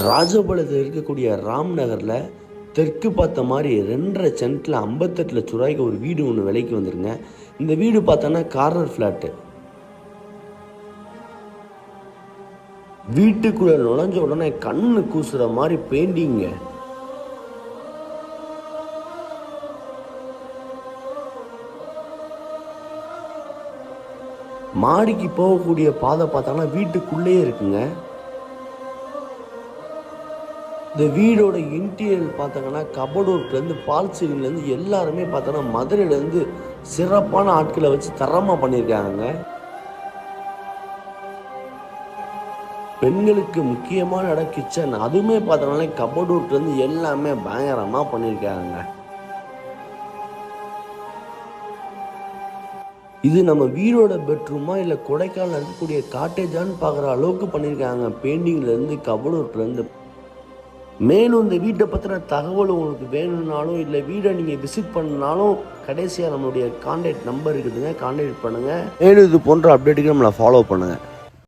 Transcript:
ராஜபாளையத்தில் இருக்கக்கூடிய ராம் நகரில் தெற்கு பார்த்த மாதிரி 2.5 சென்ட்டில் 58 லட்ச ரூபாய்க்கு ஒரு வீடு ஒன்று விலைக்கு வந்துருங்க. இந்த வீடு பார்த்தோன்னா கார்னர் ஃப்ளாட்டு. வீட்டுக்குள்ளே நுழைஞ்ச உடனே கண்ணு கூசுகிற மாதிரி பெயிண்டிங்க. மாடிக்கு போகக்கூடிய பாதை பார்த்தோன்னா வீட்டுக்குள்ளேயே இருக்குங்க. இந்த வீடோட இன்டீரியர் பார்த்தாங்கன்னா கபோர்ட் ஒர்க்லேருந்து பால் சீலிங்லேருந்து எல்லாருமே பார்த்தோன்னா மதுரையிலேருந்து சிறப்பான ஆட்களை வச்சு தரமாக பண்ணியிருக்காங்க. பெண்களுக்கு முக்கியமான இடம் கிச்சன், அதுவுமே பார்த்தோம்னா கபோர்ட் ஒர்க்லேருந்து எல்லாமே பயங்கரமாக பண்ணியிருக்காங்க. இது நம்ம வீடோட பெட்ரூமா இல்லை கொடைக்கானல் இருக்கக்கூடிய காட்டேஜான்னு பார்க்குற அளவுக்கு பண்ணியிருக்காங்க. பெயிண்டிங்லேருந்து கபோர்ட் ஒர்க்லேருந்து. மேலும் இந்த வீட்டை பற்றின தகவல் உங்களுக்கு வேணும்னாலும் இல்லை வீடை நீங்கள் விசிட் பண்ணாலும் கடைசியாக நம்மளுடைய கான்டாக்ட் நம்பர் இருக்குதுங்க, கான்டாக்ட் பண்ணுங்கள். மேலும் இது போன்ற அப்டேட்டுக்கு நம்மளை ஃபாலோ பண்ணுங்கள்.